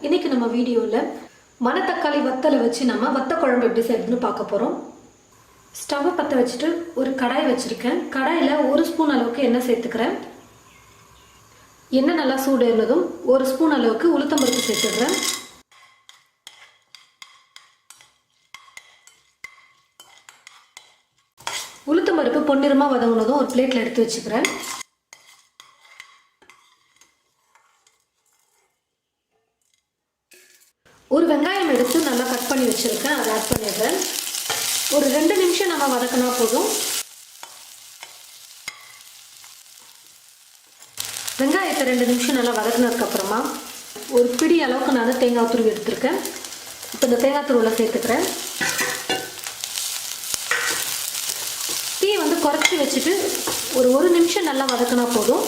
இன்னைக்கு நம்ம வீடியோல மணத்தக்காளி வத்தலை வச்சு நம்ம வத்த குழம்பு எப்படி செய்யறதுன்னு பார்க்க போறோம். ஸ்டவ் பற்ற வச்சுட்டு ஒரு கடாய் வச்சிருக்கேன். கடாயில 1 ஸ்பூன் அளவுக்கு எண்ணெய் சேர்த்துக்கிறேன். எண்ணெய் நல்லா சூடு ஏறினதும் 1 ஸ்பூன் அளவுக்கு உளுத்தம்பருப்பு சேர்த்துக்கிறேன். உளுத்தம்பருப்பு பொன்னிறமா வதங்கினதும் ஒரு பிளேட்ல எடுத்து வச்சுக்கிறேன். ஒரு வெங்காயம் எடுத்து நல்லா கட் பண்ணி வச்சிருக்கேன். அதை ஆட் பண்ணிடுறேன். ஒரு 2 நிமிஷம் நம்ம வதக்கினா போதும். வெங்காயத்தை 2 நிமிஷம் நல்லா வதக்கினதுக்கு அப்புறமா ஒரு பிடி அளவுக்கு நான் தேங்காய் துருவி எடுத்திருக்கேன். இப்போ இந்த தேங்காய் துருவில சேர்த்துக்கிறேன். தீ குறைச்சி வச்சுட்டு ஒரு 1 நிமிஷம் நல்லா வதக்கினா போதும்.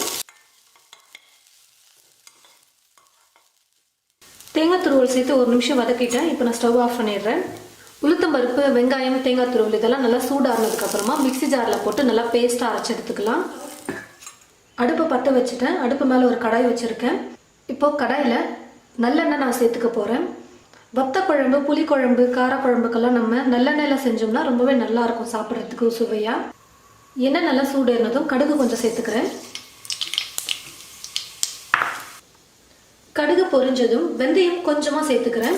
தேங்காய் துருவல் சேர்த்து 1 நிமிஷம் வதக்கிட்டேன். இப்போ நான் ஸ்டவ் ஆஃப் பண்ணிடுறேன். உளுத்தம்பருப்பு, வெங்காயம், தேங்காய் துருவல் இதெல்லாம் நல்லா சூடானதுக்கு அப்புறமா மிக்ஸி ஜாரில் போட்டு நல்லா பேஸ்ட்டாக அரைச்சி எடுத்துக்கலாம். அடுப்பை பற்ற வச்சுட்டேன். அடுப்பு மேலே ஒரு கடாய் வச்சுருக்கேன். இப்போ கடாயில் நல்லெண்ணெய் நான் சேர்த்துக்க போகிறேன். வத்த குழம்பு, புளிக்குழம்பு, காரக்குழம்புக்கெல்லாம் நம்ம நல்லெண்ணெயில் செஞ்சோம்னா ரொம்பவே நல்லா இருக்கும் சாப்பிட்றதுக்கு சுவையாக. எண்ணெய் நல்லா சூடேறினதும் கடுகு கொஞ்சம் சேர்த்துக்கிறேன். கடுகு பொரிஞ்சதும் வெந்தயம் கொஞ்சமா சேர்த்துக்கிறேன்.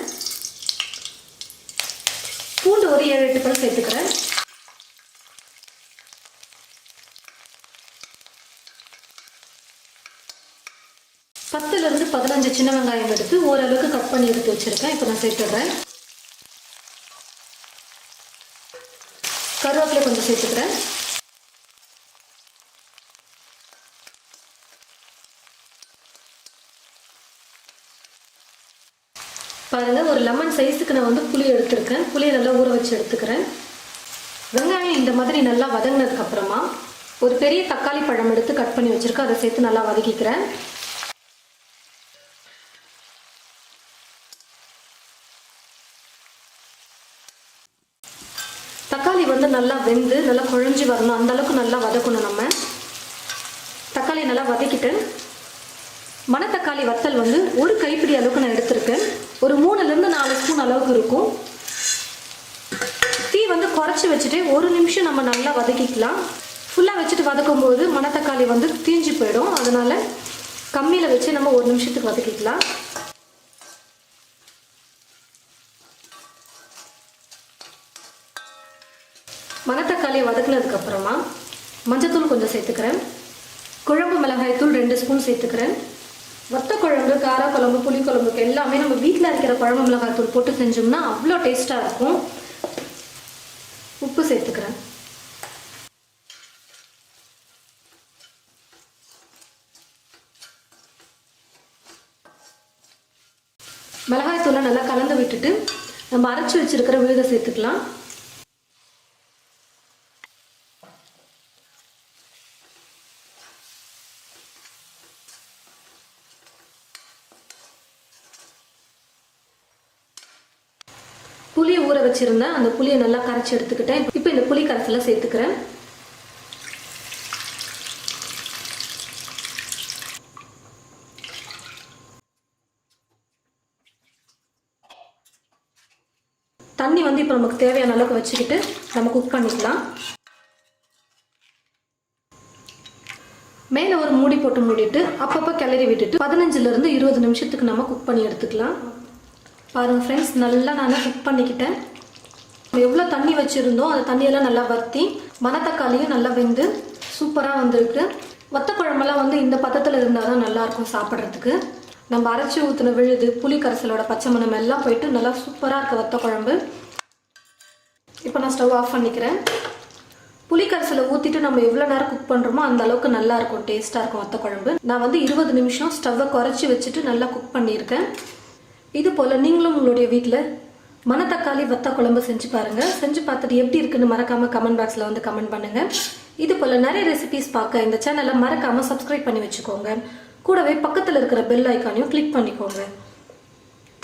பூண்டு ஒரு 7-8 பல் சேர்த்துக்கிறேன். பத்துல இருந்து 15 சின்ன வெங்காயம் எடுத்து ஓரளவுக்கு கட் பண்ணி எடுத்து வச்சிருக்கேன். இப்போ நான் சேர்த்துடுறேன். கருவேப்பிலை கொஞ்சம் சேர்த்துக்கிறேன். பாருங்க, ஒரு லெமன் சைஸுக்கு நான் புளி எடுத்துருக்கேன். புளியை நல்லா ஊற வச்சு எடுத்துக்கிறேன். வெங்காயம் இந்த மாதிரி நல்லா வதங்கினதுக்கு அப்புறமா ஒரு பெரிய தக்காளி பழம் எடுத்து கட் பண்ணி வச்சிருக்கேன். அதை சேர்த்து நல்லா வதக்கிக்கிறேன். தக்காளி நல்லா வெந்து நல்லா குழஞ்சி வரணும். அந்த அளவுக்கு நல்லா வதக்கணும். நம்ம தக்காளி நல்லா வதக்கிட்டு மணத்தக்காளி வத்தல் ஒரு கைப்பிடி அளவுக்கு நான் எடுத்திருக்கேன். ஒரு 3லிருந்து 4 ஸ்பூன் அளவுக்கு இருக்கும். தீ குறைச்சி வச்சுட்டு 1 நிமிஷம் நம்ம நல்லா வதக்கிக்கலாம். ஃபுல்லாக வச்சுட்டு வதக்கும் போது மணத்தக்காளி தீஞ்சு போயிடும். அதனால கம்மியில் வச்சு நம்ம 1 நிமிஷத்துக்கு வதக்கிக்கலாம். மணத்தக்காளியை வதக்கினதுக்கு அப்புறமா மஞ்சத்தூள் கொஞ்சம் சேர்த்துக்கிறேன். குழம்பு மிளகாய் தூள் 2 ஸ்பூன் சேர்த்துக்கிறேன். வத்த குழம்பு, கார குழம்பு, புளி குழம்புக்கு எல்லாமே நம்ம வீட்டில் இருக்கிற குழம்பு மிளகாய் தூள் போட்டு செஞ்சோம்னா அவ்வளோ டேஸ்ட்டாக இருக்கும். உப்பு சேர்த்துக்கிறேன். மிளகாய் தூளை நல்லா கலந்து விட்டுட்டு நம்ம அரைச்சி வச்சிருக்கிற விழுதை சேர்த்துக்கலாம். புளியை ஊற வச்சிருந்தேன். அந்த புளியை நல்லா கரைச்சி எடுத்துக்கிட்டேன். இப்போ இந்த புளி கரைசலை சேர்த்துக்கிறேன். தண்ணி இப்போ நமக்கு தேவையான அளவுக்கு வச்சுக்கிட்டு நம்ம குக் பண்ணிக்கலாம். மேலே ஒரு மூடி போட்டு மூடிட்டு அப்பப்போ கிளறி விட்டுட்டு 15லிருந்து 20 நிமிஷத்துக்கு நம்ம குக் பண்ணி எடுத்துக்கலாம். பாருங்கள் ஃப்ரெண்ட்ஸ், நல்லா நான் குக் பண்ணிக்கிட்டேன். எவ்வளோ தண்ணி வச்சுருந்தோம் அந்த தண்ணியெல்லாம் நல்லா வற்றி மணத்தக்காளியும் நல்லா வெந்து சூப்பராக வந்திருக்கு. வத்த குழம்பெல்லாம் இந்த பதத்தில் இருந்தால் தான் நல்லாயிருக்கும் சாப்பிட்றதுக்கு. நம்ம அரைச்சி ஊற்றின விழுது, புளி கரைசலோட பச்சை மணம் எல்லாம் போயிட்டு நல்லா சூப்பராக இருக்குது வத்த குழம்பு. இப்போ நான் ஸ்டவ் ஆஃப் பண்ணிக்கிறேன். புளி கரைசலை ஊற்றிட்டு நம்ம எவ்வளோ நேரம் குக் பண்ணுறோமோ அந்த அளவுக்கு நல்லாயிருக்கும், டேஸ்ட்டாக இருக்கும் வத்த குழம்பு. நான் 20 நிமிஷம் ஸ்டவ்வை குறைச்சி வச்சுட்டு நல்லா குக் பண்ணியிருக்கேன். இது போல் நீங்களும் உங்களுடைய வீட்டில் மணத்தக்காளி வத்த குழம்பு செஞ்சு பாருங்கள். செஞ்சு பார்த்துட்டு எப்படி இருக்குன்னு மறக்காமல் கமெண்ட் பாக்ஸில் கமெண்ட் பண்ணுங்கள். இது போல் நிறைய ரெசிபிஸ் பார்க்க இந்த சேனலை மறக்காமல் சப்ஸ்கிரைப் பண்ணி வச்சுக்கோங்க. கூடவே பக்கத்தில் இருக்கிற பெல் ஐக்கானையும் கிளிக் பண்ணிக்கோங்க.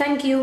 தேங்க்யூ.